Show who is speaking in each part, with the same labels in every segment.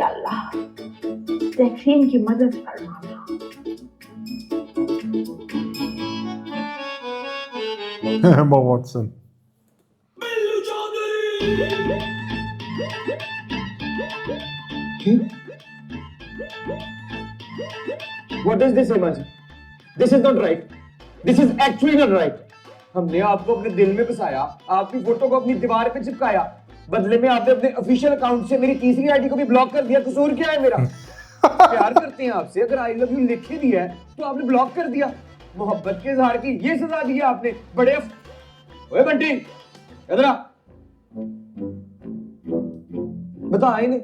Speaker 1: या अल्लाह तहसीन की मदद फरमाना।
Speaker 2: Emma Watson.
Speaker 3: What is this, Emma ji? This is not right. This is actually not right. हमने आपको अपने दिल में बसाया, आपकी फोटो को अपनी दीवार पे चिपकाया, बदले में आपने अपने ऑफिशियल अकाउंट से मेरी तीसरी आईडी को भी ब्लॉक कर दिया। कसूर क्या है मेरा? प्यार करते हैं आपसे, अगर आई लव यू लिख ही दिया है तो आपने ब्लॉक कर दिया। मोहब्बत के इजहार की ये सजा दी है आपने। बड़े ओए बंटी, इधर आ। बता इन्हें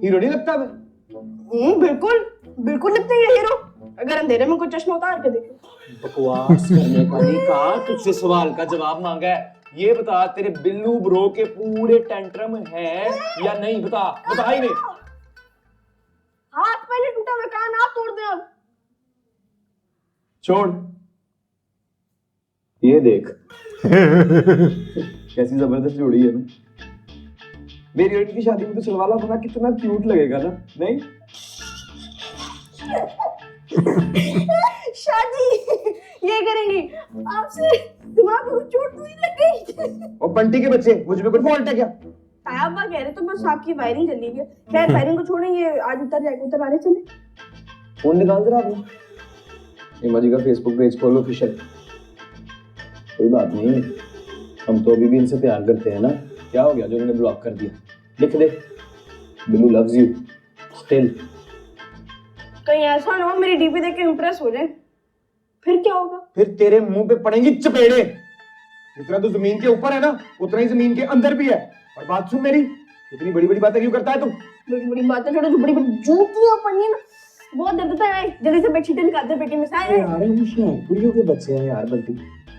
Speaker 3: हीरो नहीं लगता मैं?
Speaker 1: बिल्कुल बिल्कुल लगता है ये हीरो। अगर अंधेरे में कोई चश्मा उतार के देखे।
Speaker 3: बकवास करने का नहीं कहा, तुझसे सवाल का जवाब मांगा है। ये बता, तेरे बिल्लू ब्रो के पूरे टेंट्रम है या नहीं? बता बता ही नहीं।
Speaker 1: हाथ पहले टूटा हुआ, कान आप तोड़ दे अब।
Speaker 3: छोड़, ये देख कैसी जबरदस्त जोड़ी है ना। मेरी और इनकी शादी में तो चलवाला बना कितना क्यूट लगेगा ना, नहीं?
Speaker 1: शादी ये करेंगी आपसे? दिमाग को चोट तो नहीं लग गई?
Speaker 3: और बंटी के बच्चे, मुझ में कोई फॉल्ट है क्या?
Speaker 1: तायाबा कह रहे तो बस आपकी वायरिंग जली हुई है। खैर वायरिंग को छोड़ेंगे, आज उतर जाएगा, उतर आने चले।
Speaker 3: फोन निकाल जरा आपने। एमा जी का फेसबुक पेज खोलो ऑफिशियल। कोई बात नहीं, हम तो अभी भी इनसे प्यार करते हैं ना। क्या हो गया जो उन्होंने ब्लॉक कर दिया? लिख दे, बिल्लू लव्स यू स्टिल।
Speaker 1: कहीं ऐसा ना हो मेरी डीपी देख के इम्प्रेस हो जाए, फिर क्या होगा?
Speaker 3: फिर तेरे मुंह पे पड़ेंगी चपेड़े। जितना तो जमीन के ऊपर है ना, उतना ही जमीन के अंदर भी है। और बात सुन मेरी, इतनी बड़ी बड़ी बातें क्यों करता है तू?
Speaker 1: बड़ी बड़ी बातें छोड़ो, जो बड़ी बड़ी जूतियां पड़नी है ना, बहुत दर्द होता है। जल्दी से बेडशीट निकाल दे पेटी में से।
Speaker 3: यार बुढ़ियों के बच्चे हैं यार बल्कि।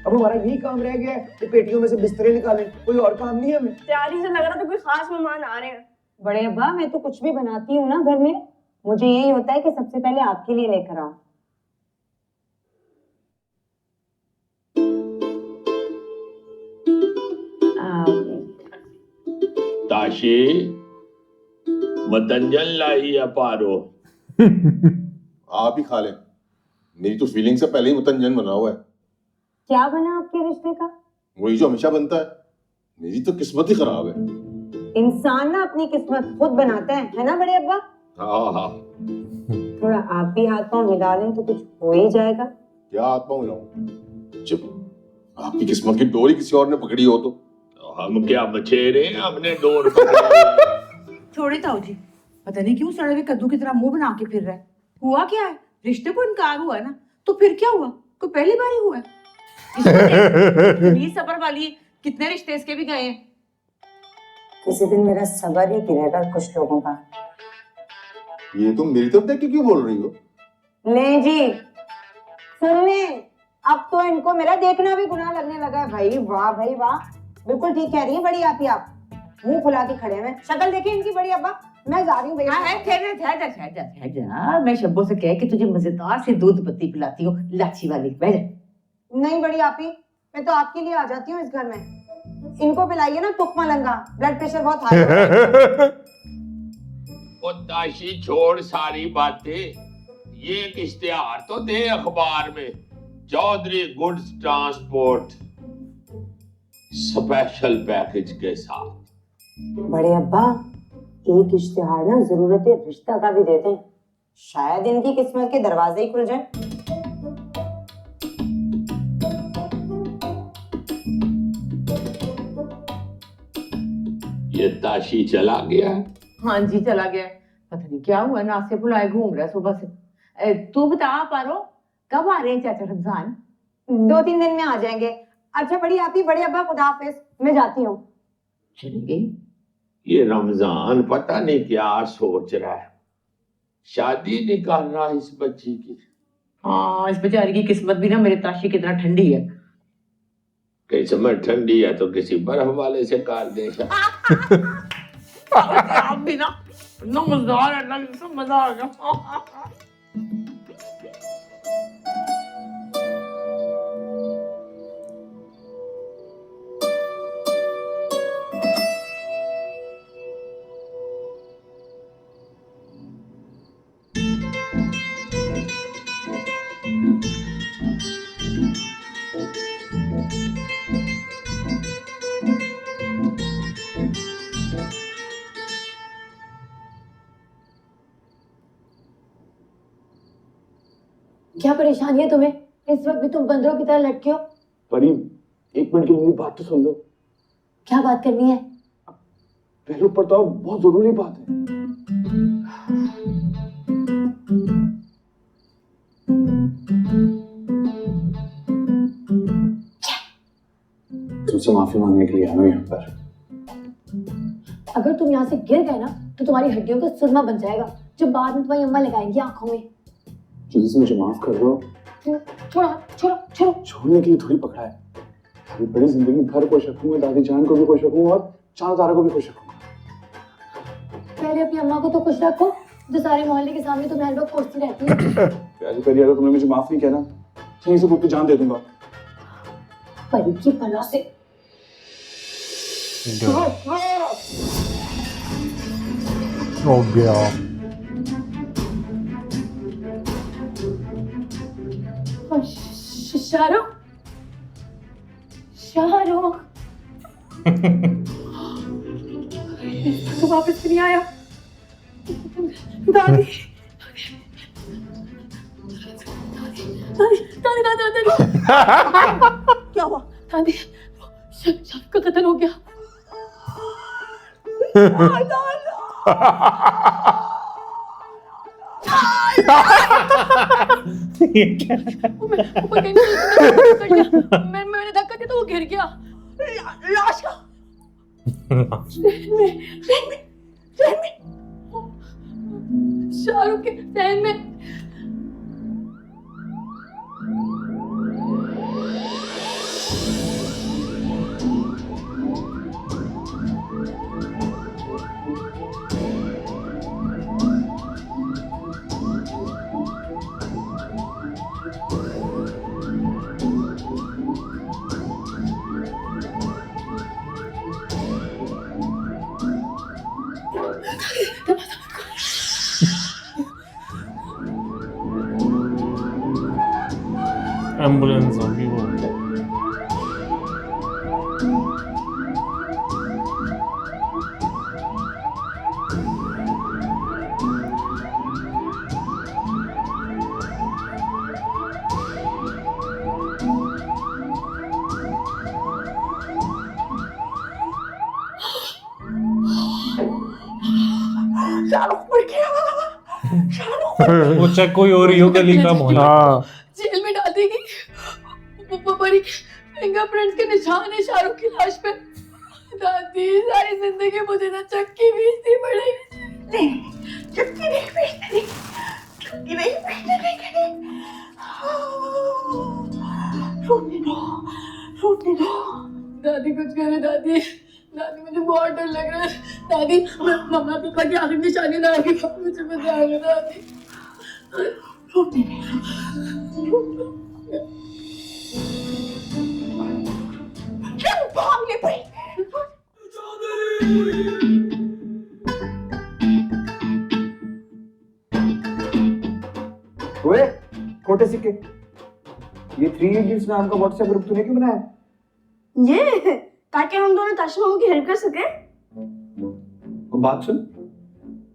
Speaker 3: अब हमारा यही काम रह गया है कि पेटियों में से बिस्तरे निकालें, कोई और काम नहीं है हमें।
Speaker 1: तैयारी से लग रहा था कोई खास मेहमान आ रहे हैं।
Speaker 4: बड़े अब्बा, मैं तो कुछ भी बनाती हूँ ना घर में, मुझे यही होता है कि सबसे पहले आपके लिए लेकर आऊं।
Speaker 5: ताशी मतंजन लाई या पारो।
Speaker 6: आप ही खा लें, मेरी तो फीलिंग से पहले ही मतंजन बना हुआ है।
Speaker 4: क्या बना आपके रिश्ते का?
Speaker 6: वही जो हमेशा बनता है। मेरी तो किस्मत ही खराब है।
Speaker 4: इंसान ना अपनी किस्मत खुद बनाता है ना बड़े अब्बा?
Speaker 5: हाँ हाँ,
Speaker 4: थोड़ा आप भी हाथ पांव मिला लें तो कुछ हो ही जाएगा।
Speaker 6: क्या हाथ पाँव मिलाऊं? जब आपकी किस्मत की डोरी किसी और ने पकड़ी हो तो
Speaker 5: हम क्या मछेरे, हमने डोर पकड़ी।
Speaker 7: छोड़े ताऊ जी, पता नहीं क्यों सड़े हुए कद्दू की तरह मुंह बना के फिर रहा है। हुआ क्या है? रिश्ते को इनकार हुआ है ना, तो फिर क्या हुआ? कोई पहली बार ही हुआ है? सबर वाली कितने रिश्ते इसके भी गए हैं।
Speaker 4: किसी दिन मेरा सबर ही गिरेगा कुछ लोगों का।
Speaker 6: ये तुम मेरी तरफ देख के क्यों बोल रही हो?
Speaker 4: ले जी, सुनने, अब तो इनको मेरा देखना भी गुनाह लगने लगा है। भाई वाह भाई वाह, बिल्कुल ठीक कह रही है बड़ी आप ही। आप मुंह फुला के खड़े हैं। शक्ल देखिए इनकी बड़ी अब्बा। मैं जा रही हूँ भैया।
Speaker 7: मैं शब्बों से कह के तुझे मजेदार से दूध पत्ती पिलाती हूँ, लाची वाली। बह जा।
Speaker 4: नहीं बड़ी आप ही, मैं तो आपके लिए आ जाती हूँ इस घर में। इनको पिलाइए ना तुक मलंगा, ब्लड प्रेशर बहुत हाई है।
Speaker 5: ओ ताशी छोड़ सारी बातें, ये एक इश्तिहार तो दे अखबार में। Chaudhary goods transport special package के साथ।
Speaker 4: बड़े अब्बा, एक इश्तिहार ना जरूरत रिश्ता का भी देते हैं, शायद इनकी किस्मत के दरवाजे ही खुल जाए।
Speaker 5: ये ताशी चला गया।
Speaker 7: हाँ जी चला गया। पता नहीं क्या हुआ, नासे बुलाए घूम रहा है सुबह से। तू बता पारो, कब आ रहे हैं चाचा रमजान?
Speaker 4: 2-3 दिन में आ जाएंगे। अच्छा बड़ी आप ही, बड़े अब्बा खुदा हाफिज, मैं जाती हूँ।
Speaker 7: चलेंगे।
Speaker 5: ये रमजान पता नहीं क्या सोच रहा है, शादी नहीं करना इस बच्ची की।
Speaker 7: हाँ, इस बेचारी की किस्मत भी ना मेरे ताशी की तरह ठंडी है।
Speaker 5: किस्मत ठंडी है तो किसी बर्फ वाले से काट दे।
Speaker 7: आप भी ना मजेदार है ना, मजा आ गया।
Speaker 1: क्या परेशानी है तुम्हें? इस वक्त भी तुम बंदरों की तरह लटके हो।
Speaker 3: परी, एक मिनट की मेरी बात तो सुन लो।
Speaker 1: क्या बात करनी है?
Speaker 3: पहले ऊपर तो बहुत जरूरी बात है। तुमसे माफी मांगने के लिए आया हूं यहाँ पर।
Speaker 1: अगर तुम यहाँ से गिर गए ना तो तुम्हारी हड्डियों का सुरमा बन जाएगा, जो बाद में तुम्हारी अम्मा लगाएंगी आंखों में।
Speaker 3: जिसे मुझे माफ कर दो।
Speaker 1: छोड़ो छोड़ो छोड़ो।
Speaker 3: छोड़ने के लिए थोड़ी पकड़ा है। अभी बड़ी जिंदगी भर खुश रखूंगा, दादी जान को भी खुश रखूंगा और चांद तारा को भी खुश रखूंगा।
Speaker 1: पहले अपनी अम्मा को तो खुश रखो, जो सारे मोहल्ले के सामने तुम्हें हर वक्त कोसती रहती है।
Speaker 3: प्यारी परी, अगर तुमने मुझे माफ नहीं किया ना, यहीं से खुद की जान दे दूंगा।
Speaker 1: परी की बला से।
Speaker 2: हो गया।
Speaker 1: शाहरुख, शाहरुख तो वापस नहीं आया। दादी, दादी, दादी, दादी, क्या हुआ? दादी, शाहरुख का कत्ल हो गया। मैंने धक्का दिया तो वो गिर गया। लाश का शाहरुख के ट्रेन में।
Speaker 2: एम्बुलेंस होगी वो।
Speaker 8: वो चेक कोई और ही हो गली का मोहल्ला।
Speaker 2: हाँ
Speaker 1: जेल में डाल देगी। परी फिंगरप्रिंट्स के निशान है शाहरुख की लाश पे। दादी, सारी जिंदगी मुझे ना चक्की बेचनी पड़ेगी। नहीं, चक्की नहीं बेचनी, चक्की नहीं बेचनी। रोने दो। दादी कुछ करे दादी, दादी मुझे बहुत डर लग रहा है। दादी, मम्मा पापा की आखिरी निशानी ना आगे मुझे बताओगे दादी। रोने दो। भागने पड़ी।
Speaker 3: ओए, खोटे सिक्के। ये 3 इडियट्स नाम का व्हाट्सएप ग्रुप तूने क्यों बनाया?
Speaker 1: ये ताकि हम दोनों ताशी मामू की हेल्प कर सके।
Speaker 3: बात सुन,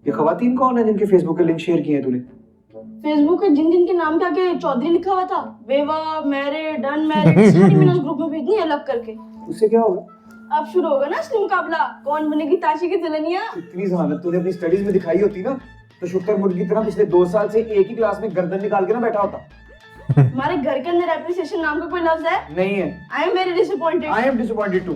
Speaker 3: ये खवातीन कौन है जिनके फेसबुक के लिंक शेयर किए हैं तूने?
Speaker 1: फेसबुक पे जिन जिन के नाम के आगे चौधरी लिखा हुआ था, बेवा, मैरिड, डन मैरिड, सारी मैंने उस ग्रुप में भेजनी है अलग करके।
Speaker 3: उससे क्या होगा?
Speaker 1: अब शुरू होगा ना असली मुकाबला, कौन बनेगी ताशी की दुल्हनिया।
Speaker 3: इतनी जहानत तूने अपनी स्टडीज में दिखाई होती ना, तो शुक्र मुर्गी की तरह पिछले 2 साल से एक ही क्लास में गर्दन निकाल के ना बैठा होता।
Speaker 1: हमारे घर के अंदर एप्रिसिएशन नाम का कोई लफ्ज है?
Speaker 3: नहीं है।
Speaker 1: I am very disappointed.
Speaker 3: I am disappointed to.